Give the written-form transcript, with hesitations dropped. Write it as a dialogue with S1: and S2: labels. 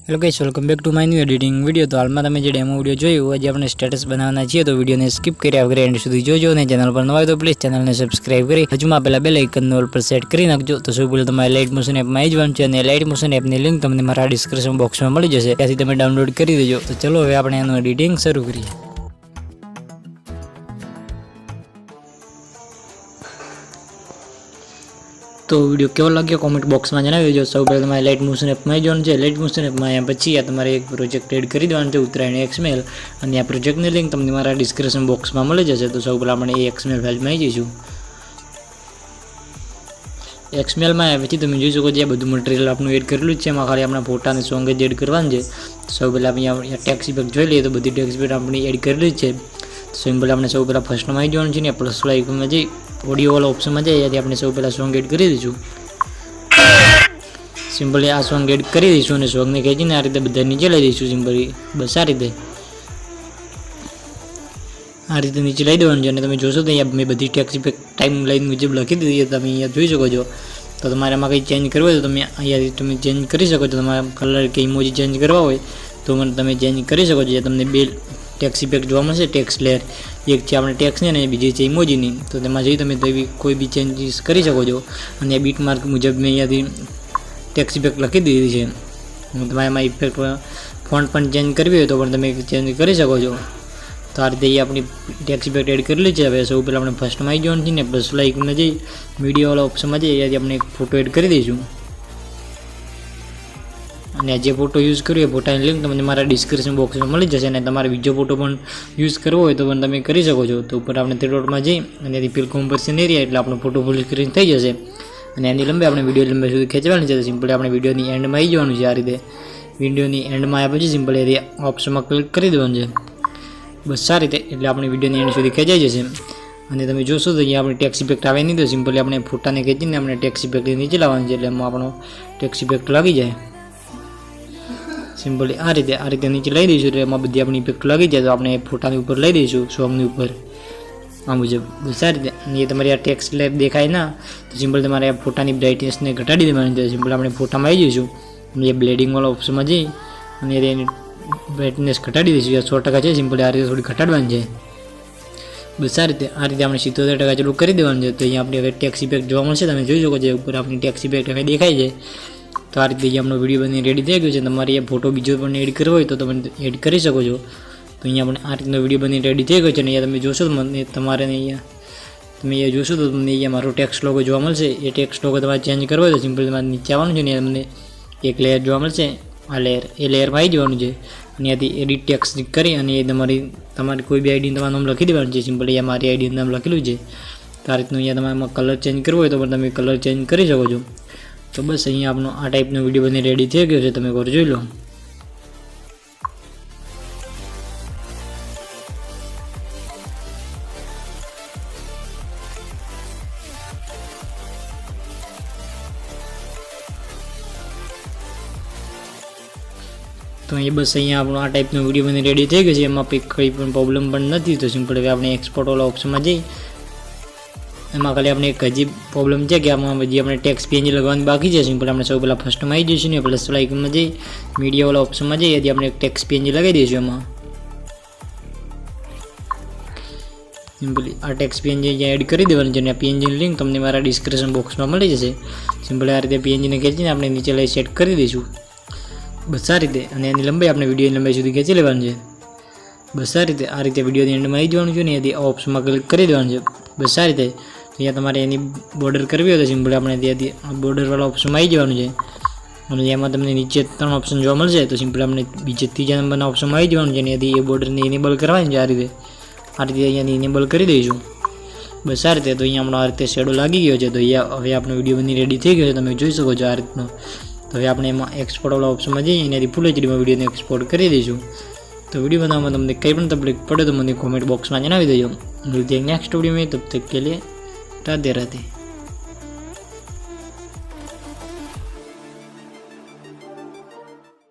S1: Hello guys, welcome back to my new editing video. तो हाल में તમે જે ડેમો વિડિયો જોયો આજે આપણે સ્ટેટસ બનાવવાના છીએ, તો વિડિયોને સ્કીપ કર્યા વગર એન્ડ સુધી જોજો અને ચેનલ પર નવા હોય તો પ્લીઝ ચેનલને સબસ્ક્રાઇબ કરી બાજુમાં આપેલા બેલ આઇકનને ઓલ પર સેટ કરી નાખજો। તો સૌ પહેલા તમારે લાઇટ મોશન એપમાં આવી જવાનું છે અને લાઇટ મોશન એપની લિંક તમને મારા ડિસ્ક્રિપ્શન બોક્સમાં મળી જશે, ત્યાંથી તમે ડાઉનલોડ કરી દેજો। તો ચલો હવે આપણે આનું એડિટિંગ શરૂ કરીએ। तो वीडियो केवो लगे कॉमेंट बॉक्स में जणावजो। सौ पहले तमारे लाइट मोशन एप में जवानुं छे। लाइट मोशन एप में अहींया पछी आ तमारे एक प्रोजेक्ट एड करी देवानो छे, उत्तरायण XML, अने आ प्रोजेक्टनी लिंक तमने मारा डिस्क्रिप्शन बॉक्स में मळी जशे। तो सौ पहला आपणे ए XML फाइल में आई जईशुं। XML में आव्या पछी तमे जोई शको छो आ बधुं मटीरियल आपनुं एड करेलुं छे। एमां खाली आपणे फोटा अने सॉन्ग ज एड करवानुं छे। सौ पहला अहींया टेक्स्ट इफेक्ट जोई लईए तो बधी टेक्स्ट इफेक्ट आपणे एड करेली छे। सिंपल आपणे सौ पहला फर्स्ट में आई जवानुं छे ने प्लस आइकन में जई ऑडियो वाला ऑप्शन में जाइए आपणे सौ पहला सॉन्ग एड करी दईशुं। सिंपली आ सॉन्ग एड करी दईशुं अने सॉन्ग ने खेचीने आ रीते बधा नीचे लई दईशुं। सिंपली बस आ रीते नीचे लई देवानुं छे। अने तमे जोशो तो अहींया मैं बधी टेक्स्ट इफेक्ट टाइम लाइन मुजब लखी दीधी है, तमे अहींया जोई शको छो। तो तमारे आमां कंई चेन्ज करवुं होय तो तमे अहींयाथी तमे चेन्ज करी शको छो। तमारे कलर के इमोजी चेन्ज करवा होय तो तमे चेन्ज करी शको छो। तमने बे टेक्स्ट इफेक्ट जोवा मळशे, टेक्स्ट लेयर एक छे आपणे टेक्स्ट ने बीजी छे इमोजीनी। तो तेमां जई तमे कोई बी चेन्जीस करी शको छो। अने बीट मार्क मुजब मैं अहींयाथी टेक्स्ट इफेक्ट लखी दीधी छे। तमारे आमां इफेक्ट फॉन्ट पण चेन्ज करवी होय तो पण तमे चेन्ज करी शको छो। तो आ रीते अपनी टेक्स्ट इफेक्ट एड करेली है। हवे सौ पहला अपने फर्स्ट में आई जवानुं छे ने प्लस आइकन में जई मीडिया वाला ऑप्शन में जई अपने एक फोटो एड करी दईशुं। अने जे फोटो यूज करो फोटानी लिंक तमने मारा डिस्क्रिप्शन बॉक्स में मळी जशे। अने तमारे बीजो फोटो पण यूज करवो होय तो पण तमे करी शको छो। तो ऊपर आपणे थ्री डॉट में जई अने फिल कॉम्पोजिशन एरिया एटले आपणो फोटो फूल स्क्रीन थई जशे। अने एनी लंबाई आपणे विडियो लंबाई सुधी खेंचवानी छे। तो सिंपली आपणे विडियोनी एंड में आई जवानुं छे। आ रीते विडियोनी एंड में आव्या पछी सिंपली ए ऑप्शन में क्लिक करी देवानुं छे। बस आ रीते एटले आपणे विडियोनी एंड सुधी खेंचाई जशे। अने तमे जोशो तो अहींया आपणे टेक्स्ट इफेक्ट आवे नहीं। तो सिंपली आपणे फोटाने खेंचीने आपणे टेक्स्ट इफेक्ट नीचे लाववानुं छे एटले एमां आपणो टेक्स्ट इफेक्ट लागी जाए। सिंपली आ रीते नीचे लई दईशुं એટલે એમાં બધી આપણી ઇફેક્ટ લાગી જાય। તો આપણે ફોટાની ઉપર લઈ દઈશું, સોંગની ઉપર આ મુજબ। બસ આ રીતે એ તમારી આ ટેક્સ્ટ લેબ દેખાય ના તો સિમ્પલ તમારે આ ફોટાની બ્રાઇટનેસને ઘટાડી દેવાની છે। સિમ્પલ આપણે ફોટામાં આવી જઈશું અને એ બ્લેડિંગ વાળા ઓપ્શનમાં જઈ અને એની બ્રાઇટનેસ ઘટાડી દઈશું। 100% છે। સિમ્પલી આ રીતે થોડી ઘટાડવાની છે। બસ આ રીતે આપણે 77% જેટલું કરી દેવાનું છે। તો અહીંયા આપણે હવે ટેક્સ્ટ ઇફેક્ટ જોવા મળશે। તમે જોઈ શકો છો ઉપર આપણી ટેક્સ્ટ ઇફેક્ટ હવે દેખાય છે। तो आ रीते हमनो विडियो बनी रेडी थई गयो छे। तमारे आ फोटो बीजो पण एड करवो होय तो तमे एड करी शको छो। तो अहींया आपणे आ रीतनो विडियो बनी रेडी थई गयो छे। अने तमे जोशो तो तमे अहींया जोशो तो तमने अहींया मारो टेक्स्ट लोगो जोवा मळशे। ए टेक्स्ट लोगो तमारे चेन्ज करवो होय तो सिंपल तमारे नीचे आववानुं छे ने तमने एक लेयर जोवा मळशे। आ लेयर ए लेयर में आई जवानुं छे। अने आथी एडिट टेक्स्ट करी अने તમારી કોઈ બી આઈડી તમારું નામ લખી દેવાનું છે। સિમ્પલી આ મારી આઈડીનું નામ લખેલું છે। તો આ રીતનું અહીંયા તમારે કલર ચેન્જ કરવો હોય તો પણ તમે કલર ચેન્જ કરી શકો છો। तो बस अहीं आपनो आ टाइपनो विडियो बनी रेडी थई गयो छे। तमे एक जोई लो। तो अहीं बस अहीं आपनो आ टाइपनो विडियो बनी रेडी थई गयो छे। एमां कोई पण प्रॉब्लम पण नथी। तो सिंपल हवे आपणे एक्सपोर्ट वाला ऑप्शन में जई एमां खाली आपणे एक हजी प्रॉब्लम है कि आमां हजी आपणे टेक्स्ट PNG लगवानी बाकी है। सिंपल आपणे सौ पहला फर्स्ट में आई जईशुं ने प्लस आइकन में जई मीडिया वाला ऑप्शन में जई आपणे एक टेक्स्ट PNG लगाई दईशुं। एमां सिंपली आ टेक्स्ट PNG एड करी देवानुं छे। PNG लिंक तमने मारा डिस्क्रिप्शन बॉक्स में मळी जशे। सिंपली आ रीते PNG ने खेंचीने आपणे नीचे लई सेट करी दईशुं। बस आ रीते अने एनी लंबाई आपणे विडियोनी लंबाई सुधी खेंची लेवानी छे। बस आ रीते विडियोनी एंड में आई जवानुं छे ने ए ऑप्शन में क्लिक करी देवानुं छे। बस आ रीते अहींया तमारे एनी बॉर्डर करवी होय तो सिंपल आपणे त्याथी बॉर्डर वाला ऑप्शन में आई जवानुं छे। अने एमां तमने नीचे 3 ऑप्शन जोवा मळशे। तो सिंपल आपणे बीजे तीजा नंबरना ऑप्शन में आई जवानुं छे ने ए बॉर्डरने इनेबल करवानी छे। आ रीते अहींयानी इनेबल करी दईशुं। बस आ रीते। तो अहींया हमणो आ रीते शेडो लागी गयो छे। तो अहींया हवे आपणो विडियो बनी रेडी थई गयो छे। तमे जोई शको छो आ रीतनो। तो हवे आपणे एमां एक्सपोर्ट वाला ऑप्शन में जई एनाथी फूल HD में विडियोने एक्सपोर्ट करी दईशुं। तो वीडियो बनाने में तमने कई पण तकलीफ पड़े तो मुझे कॉमेंट बॉक्स में जणावी देजो। मिलते हैं नेक्स्ट वीडियो में, तब तक के लिए राधे राधे।